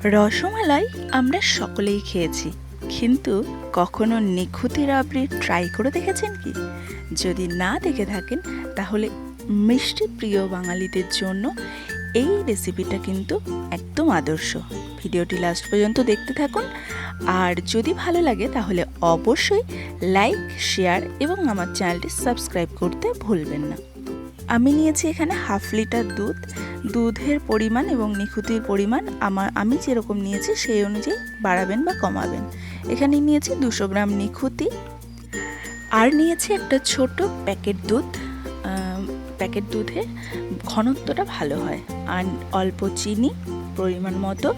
রসমালাই আমরা সকলেই খেয়েছি, কিন্তু কখনো নিখুতি রাবড়ি ট্রাই করে দেখেছেন কি? যদি না দেখে থাকেন তাহলে মিষ্টি প্রিয় বাঙালিদের জন্য এই রেসিপিটা কিন্তু একদম আদর্শ। ভিডিওটি লাস্ট পর্যন্ত দেখতে থাকুন, আর যদি ভালো লাগে তাহলে অবশ্যই লাইক, শেয়ার এবং আমার চ্যানেলটি সাবস্ক্রাইব করতে ভুলবেন না। আমি নিয়েছি এখানে 1/2 লিটার দুধ। দুধের পরিমাণ এবং নিখুতির পরিমাণ আমি যেরকম নিয়েছি সেই অনুযায়ী বাড়াবেন বা কমাবেন। এখানে নিয়েছি 200 গ্রাম নিখুতি, আর নিয়েছি একটা ছোট প্যাকেট দুধ। প্যাকেট দুধে ঘনত্বটা ভালো হয়। আর অল্প চিনি পরিমাণ মতো,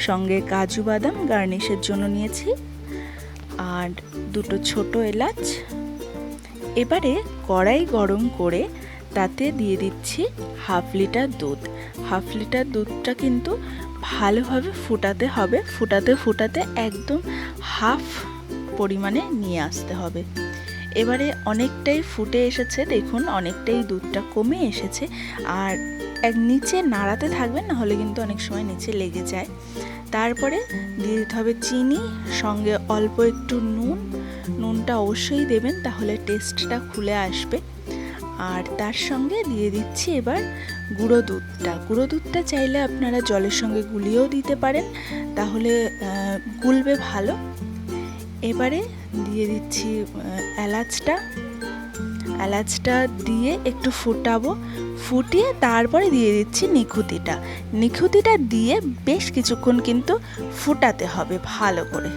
সঙ্গে কাজু বাদাম গার্নিশের জন্য নিয়েছি, আর 2টো ছোট এলাচ। এবারে কড়াই গরম করে তাতে দিয়ে দিচ্ছি 1/2 লিটার দুধ। 1/2 লিটার দুধটা কিন্তু ভালোভাবে ফুটাতে হবে। ফুটাতে একদম হাফ পরিমাণে নিয়ে আসতে হবে। এবারে অনেকটাই ফুটে এসেছে, দেখুন অনেকটাই দুধটা কমে এসেছে। আর নিচে নাড়াতে থাকবেন, নাহলে কিন্তু অনেক সময় নিচে লেগে যায়। তারপরে দিয়ে দিতে হবে চিনি, সঙ্গে অল্প একটু নুনটা অবশ্যই দেবেন, তাহলে টেস্টটা খুলে আসবে। আর তার সঙ্গে দিয়ে দিচ্ছি এবার গুঁড়ো দুধটা চাইলে আপনারা জলের সঙ্গে গুলিয়েও দিতে পারেন, তাহলে গুলবে ভালো। এবারে দিয়ে দিচ্ছি এলাচটা দিয়ে একটু ফুটিয়ে তারপরে দিয়ে দিচ্ছি নিখুতিটা দিয়ে বেশ কিছুক্ষণ কিন্তু ফুটাতে হবে ভালো করে।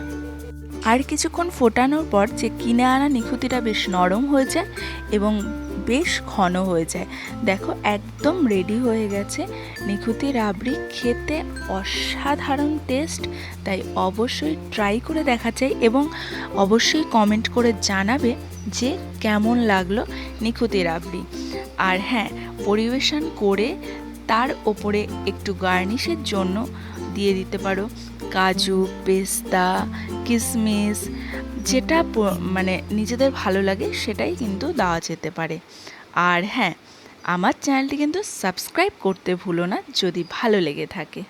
আর কিছুক্ষণ ফোটানোর পর যে কিনে আনা নিখুতিটা বেশ নরম হয়ে যায় এবং বেশ ঘন হয়ে যায়। দেখো একদম রেডি হয়ে গেছে নিখুতি রাবড়ি। খেতে অসাধারণ টেস্ট, তাই অবশ্যই ট্রাই করে দেখা চাই এবং অবশ্যই কমেন্ট করে জানাবে যে কেমন লাগলো নিখুতি রাবড়ি। আর হ্যাঁ, পরিবেশন করে তার ওপরে একটু গার্নিশের জন্য দিয়ে দিতে পারো কাজু, পেস্তা, কিশমিশ, যেটা মানে নিজেদের ভালো লাগে সেটাই কিন্তু দেওয়া যেতে পারে। আর হ্যাঁ, আমার চ্যানেলটি কিন্তু সাবস্ক্রাইব করতে ভুলো না যদি ভালো লেগে থাকে।